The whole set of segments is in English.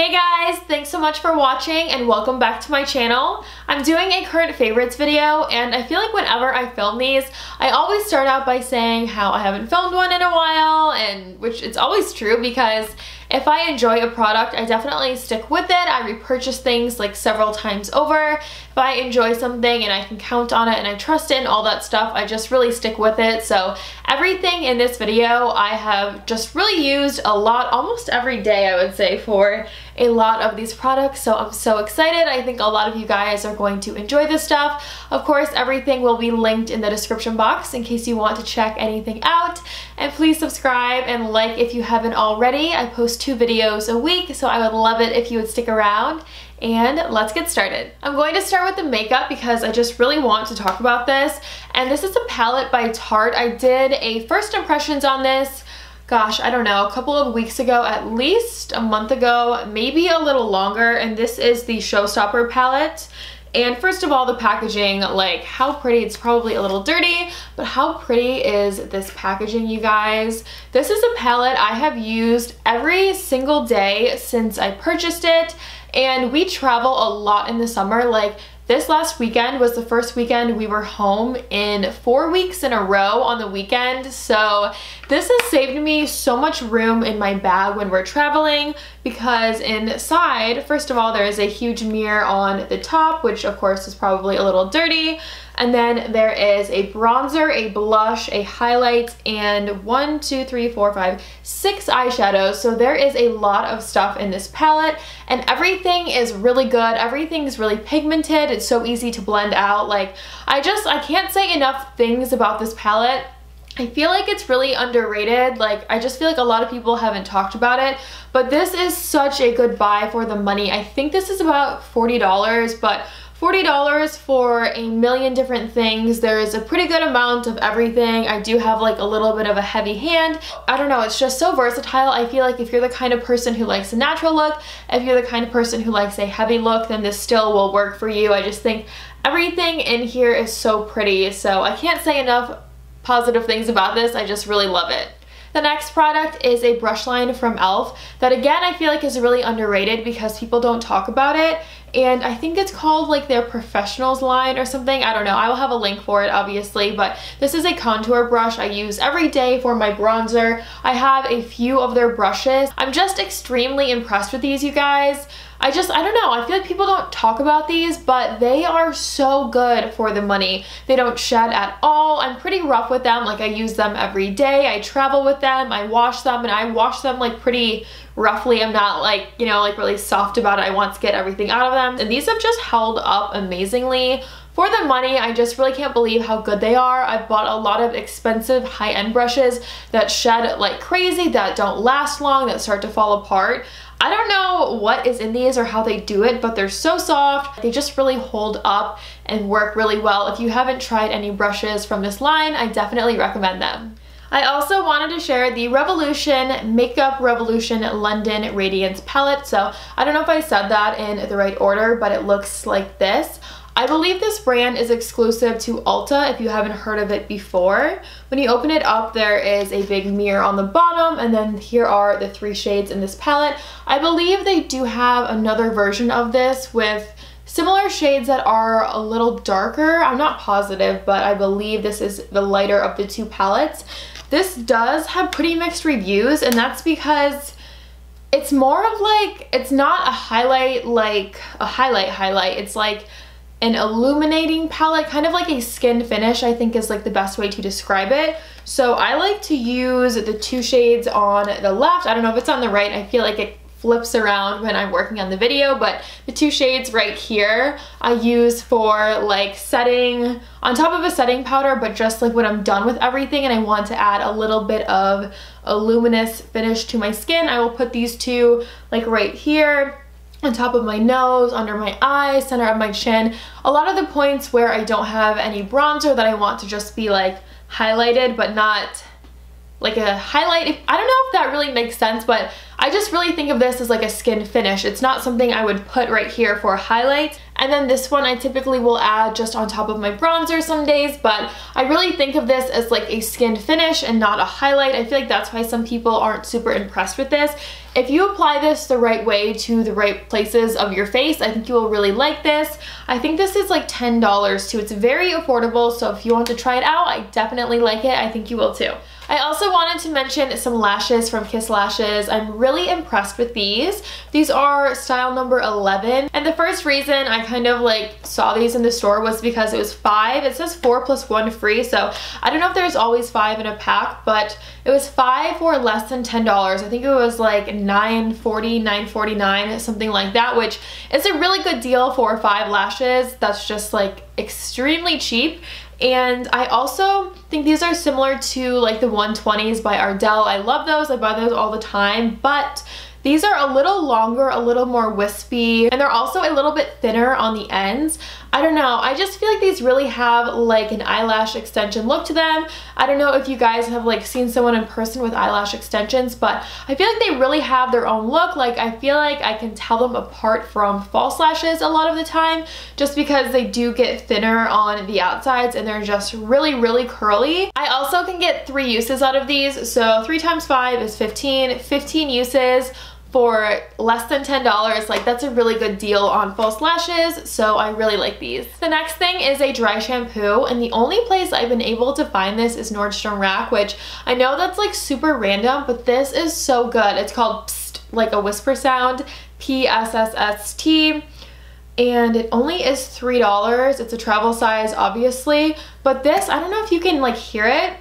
Hey guys, thanks so much for watching and welcome back to my channel. I'm doing a current favorites video and I feel like whenever I film these, I always start out by saying how I haven't filmed one in a while, and which it's always true because if I enjoy a product, I definitely stick with it. I repurchase things like several times over. If I enjoy something and I can count on it and I trust it and all that stuff, I just really stick with it. So everything in this video I have just really used a lot, almost every day I would say, for a lot of these products. So I'm so excited. I think a lot of you guys are going to enjoy this stuff. Of course, everything will be linked in the description box in case you want to check anything out. And please subscribe and like if you haven't already. I post 2 videos a week, so I would love it if you would stick around. And let's get started. I'm going to start with the makeup because I just really want to talk about this. And this is a palette by Tarte. I did a first impressions on this, gosh, I don't know, a couple of weeks ago, at least a month ago, maybe a little longer. And this is the Showstopper palette. And first of all, the packaging, like how pretty. It's probably a little dirty, but how pretty is this packaging, you guys? This is a palette I have used every single day since I purchased it. And we travel a lot in the summer. Like this last weekend was the first weekend we were home in 4 weeks in a row on the weekend. So this has saved me so much room in my bag when we're traveling, because inside, first of all, there is a huge mirror on the top, which of course is probably a little dirty. And then there is a bronzer, a blush, a highlight, and 6 eyeshadows. So there is a lot of stuff in this palette, and everything is really good. Everything's really pigmented. It's so easy to blend out. Like I can't say enough things about this palette. I feel like it's really underrated. Like I just feel like a lot of people haven't talked about it, but this is such a good buy for the money. I think this is about $40, but $40 for a million different things. There is a pretty good amount of everything. I do have like a little bit of a heavy hand. I don't know, it's just so versatile. I feel like if you're the kind of person who likes a natural look, if you're the kind of person who likes a heavy look, then this still will work for you. I just think everything in here is so pretty. So I can't say enough positive things about this. I just really love it. The next product is a brush line from e.l.f. that again I feel like is really underrated because people don't talk about it. And I think it's called like their professionals line or something. I don't know. I will have a link for it obviously, but this is a contour brush I use every day for my bronzer. I have a few of their brushes. I'm just extremely impressed with these, you guys. I don't know, I feel like people don't talk about these, but they are so good for the money. They don't shed at all. I'm pretty rough with them. Like I use them every day. I travel with them. I wash them, and I wash them like pretty roughly. I'm not like, you know, like really soft about it. I want to get everything out of them. And these have just held up amazingly. For the money, I just really can't believe how good they are. I've bought a lot of expensive high-end brushes that shed like crazy, that don't last long, that start to fall apart. I don't know what is in these or how they do it, but they're so soft. They just really hold up and work really well. If you haven't tried any brushes from this line, I definitely recommend them. I also wanted to share the Revolution Makeup Revolution London Radiance Palette. So I don't know if I said that in the right order, but it looks like this. I believe this brand is exclusive to Ulta if you haven't heard of it before. When you open it up, there is a big mirror on the bottom, and then here are the 3 shades in this palette. I believe they do have another version of this with similar shades that are a little darker. I'm not positive, but I believe this is the lighter of the 2 palettes. This does have pretty mixed reviews, and that's because it's more of like, it's not a highlight like a highlight. It's like an illuminating palette, kind of like a skin finish, I think is like the best way to describe it. So I like to use the 2 shades on the left. I don't know if it's on the right. I feel like it flips around when I'm working on the video, but the 2 shades right here I use for like setting on top of a setting powder, but just like when I'm done with everything and I want to add a little bit of a luminous finish to my skin, I will put these 2 like right here on top of my nose, under my eyes, center of my chin. A lot of the points where I don't have any bronzer that I want to just be like highlighted, but not like a highlight. I don't know if that really makes sense, but I just really think of this as like a skin finish. It's not something I would put right here for a highlight. And then this one I typically will add just on top of my bronzer some days, but I really think of this as like a skin finish and not a highlight. I feel like that's why some people aren't super impressed with this. If you apply this the right way to the right places of your face, I think you will really like this. I think this is like $10 too. It's very affordable, so if you want to try it out, I definitely like it. I think you will too. I also wanted to mention some lashes from Kiss Lashes. I'm really impressed with these. These are style number 11, and the first reason I kind of like saw these in the store was because it was 5. It says 4 + 1 free, so I don't know if there's always 5 in a pack, but it was 5 for less than $10. I think it was like $9.40, $9.49, something like that, which is a really good deal for 5 lashes. That's just like extremely cheap. And I also think these are similar to like the 120s by Ardell. I love those. I buy those all the time, but these are a little longer, a little more wispy, and they're also a little bit thinner on the ends. I don't know, I just feel like these really have like an eyelash extension look to them. I don't know if you guys have like seen someone in person with eyelash extensions, but I feel like they really have their own look. Like I feel like I can tell them apart from false lashes a lot of the time, just because they do get thinner on the outsides and they're just really, really curly. I also can get 3 uses out of these, so 3 times 5 is 15, 15 uses for less than $10. Like that's a really good deal on false lashes, so I really like these. The next thing is a dry shampoo, and the only place I've been able to find this is Nordstrom Rack, which I know that's like super random, but this is so good. It's called Psst, like a whisper sound, PSSST. And it only is $3. It's a travel size, obviously, but this, I don't know if you can like hear it.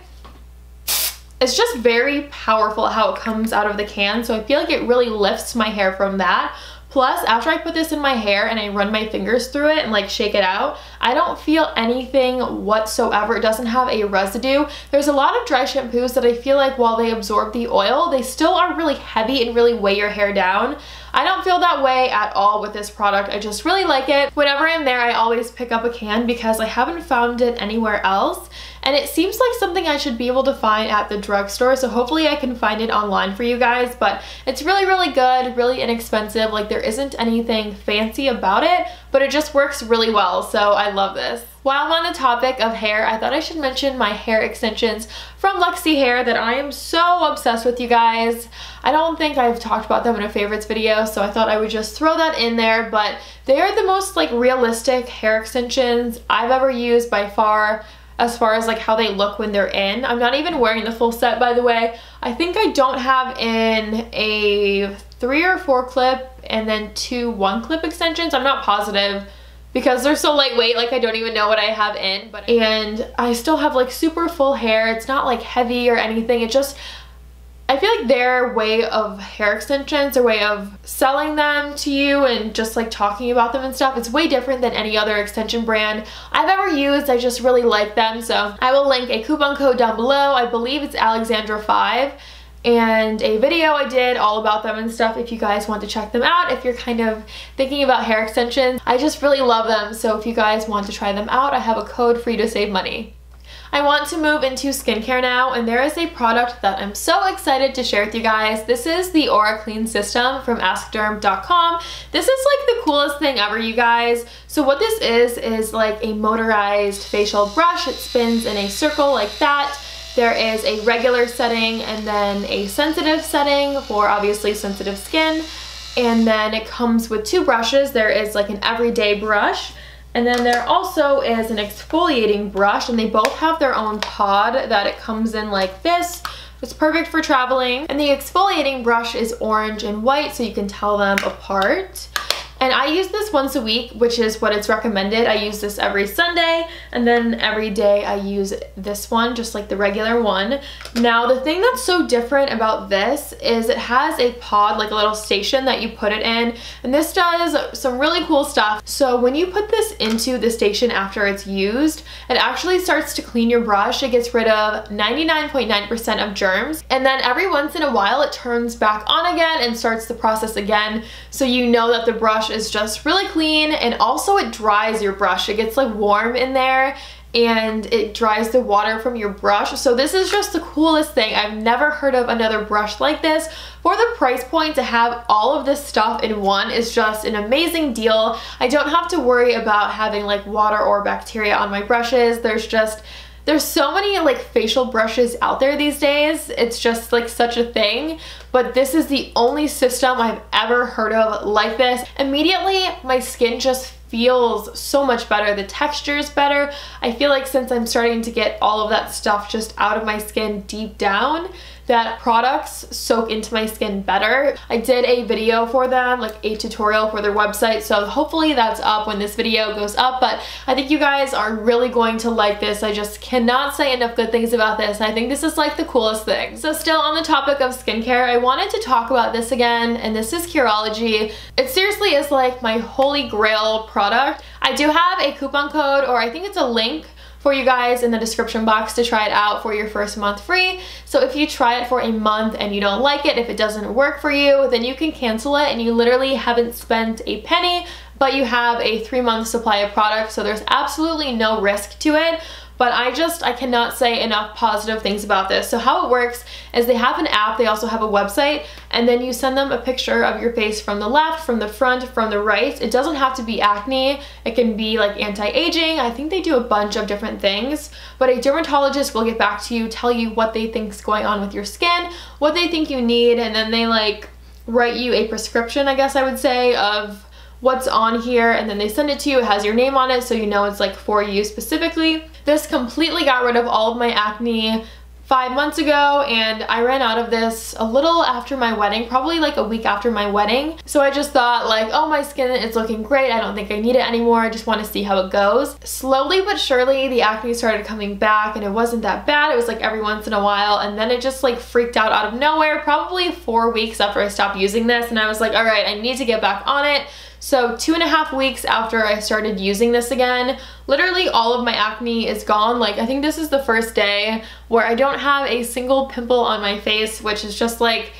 It's just very powerful how it comes out of the can, so I feel like it really lifts my hair from that. Plus, after I put this in my hair and I run my fingers through it and like shake it out, I don't feel anything whatsoever. It doesn't have a residue. There's a lot of dry shampoos that I feel like while they absorb the oil, they still are really heavy and really weigh your hair down. I don't feel that way at all with this product. I just really like it. Whenever I'm there, I always pick up a can because I haven't found it anywhere else. And it seems like something I should be able to find at the drugstore, so hopefully I can find it online for you guys. But it's really, really good, really inexpensive. Like there isn't anything fancy about it, but it just works really well, so I love this. While I'm on the topic of hair, I thought I should mention my hair extensions from Luxie Hair that I am so obsessed with, you guys. I don't think I've talked about them in a favorites video, so I thought I would just throw that in there, but they are the most like realistic hair extensions I've ever used by far, as far as like how they look when they're in. I'm not even wearing the full set, by the way. I think I don't have in a 3 or 4 clip and then 2 1-clip extensions. I'm not positive because they're so lightweight, like I don't even know what I have in. And I still have like super full hair. It's not like heavy or anything. It just, I feel like their way of hair extensions, their way of selling them to you and just like talking about them and stuff, it's way different than any other extension brand I've ever used. I just really like them. So I will link a coupon code down below. I believe it's Alexandra5, and a video I did all about them and stuff if you guys want to check them out if you're kind of thinking about hair extensions. I just really love them, so if you guys want to try them out, I have a code for you to save money. I want to move into skincare now, and there is a product that I'm so excited to share with you guys. This is the Aura Clean System from AskDerm.com. This is like the coolest thing ever, you guys. So what this is like a motorized facial brush. It spins in a circle like that. There is a regular setting and then a sensitive setting for obviously sensitive skin. And then it comes with 2 brushes. There is like an everyday brush, and then there also is an exfoliating brush, and they both have their own pod that it comes in like this. It's perfect for traveling. And the exfoliating brush is orange and white, so you can tell them apart. And I use this once a week, which is what it's recommended. I use this every Sunday, and then every day I use this one, just like the regular one. Now, the thing that's so different about this is it has a pod, like a little station that you put it in, and this does some really cool stuff. So when you put this into the station after it's used, it actually starts to clean your brush. It gets rid of 99.9% of germs, and then every once in a while it turns back on again and starts the process again, so you know that the brush is just really clean. And also it dries your brush. It gets like warm in there and it dries the water from your brush. So this is just the coolest thing. I've never heard of another brush like this for the price point to have all of this stuff in one is just an amazing deal. I don't have to worry about having like water or bacteria on my brushes. There's so many like facial brushes out there these days. It's just like such a thing, but this is the only system I've ever heard of like this. Immediately, my skin just feels so much better. The texture is better. I feel like since I'm starting to get all of that stuff just out of my skin deep down, that products soak into my skin better. I did a video for them, like a tutorial for their website, so hopefully that's up when this video goes up, but I think you guys are really going to like this. I just cannot say enough good things about this. I think this is like the coolest thing. So still on the topic of skincare, I wanted to talk about this again, and this is Curology. It seriously is like my holy grail product. I do have a coupon code, or I think it's a link for you guys in the description box to try it out for your first month free. So if you try it for a month and you don't like it, if it doesn't work for you, then you can cancel it and you literally haven't spent a penny, but you have a 3-month supply of product, so there's absolutely no risk to it. But I cannot say enough positive things about this. So how it works is they have an app, they also have a website, and then you send them a picture of your face from the left, from the front, from the right. It doesn't have to be acne. It can be like anti-aging. I think they do a bunch of different things, but a dermatologist will get back to you, tell you what they think is going on with your skin, what they think you need, and then they like write you a prescription, I guess I would say, of what's on here, and then they send it to you. It has your name on it, so you know it's like for you specifically. This completely got rid of all of my acne 5 months ago, and I ran out of this a little after my wedding, probably like a week after my wedding. So I just thought like, oh, my skin is looking great. I don't think I need it anymore. I just want to see how it goes. Slowly but surely, the acne started coming back, and it wasn't that bad. It was like every once in a while, and then it just like freaked out of nowhere, probably 4 weeks after I stopped using this, and I was like, all right, I need to get back on it. So 2.5 weeks after I started using this again, literally all of my acne is gone. Like, I think this is the first day where I don't have a single pimple on my face, which is just like,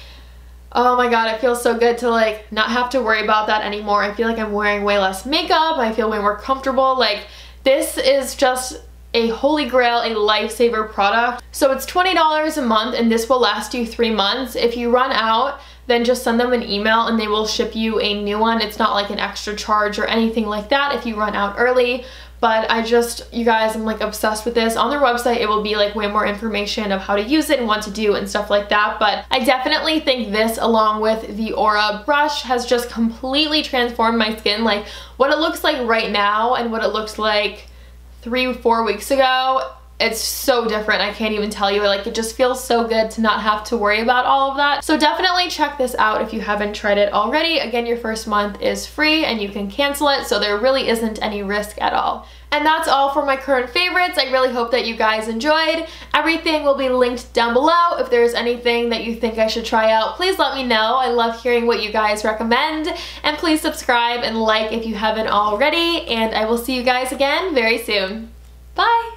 oh my god, it feels so good to like not have to worry about that anymore. I feel like I'm wearing way less makeup. I feel way more comfortable. Like, this is just a holy grail, a lifesaver product. So it's $20 a month, and this will last you 3 months. If you run out, then just send them an email and they will ship you a new one. It's not like an extra charge or anything like that if you run out early. But you guys, I'm like obsessed with this. On their website, it will be like way more information of how to use it and what to do and stuff like that. But I definitely think this, along with the Aura brush, has just completely transformed my skin. Like, what it looks like right now and what it looks like 3-4 weeks ago, it's so different. I can't even tell you. Like, it just feels so good to not have to worry about all of that. So definitely check this out if you haven't tried it already. Again, your first month is free and you can cancel it, so there really isn't any risk at all. And that's all for my current favorites. I really hope that you guys enjoyed. Everything will be linked down below. If there's anything that you think I should try out, please let me know. I love hearing what you guys recommend. And please subscribe and like if you haven't already. And I will see you guys again very soon. Bye!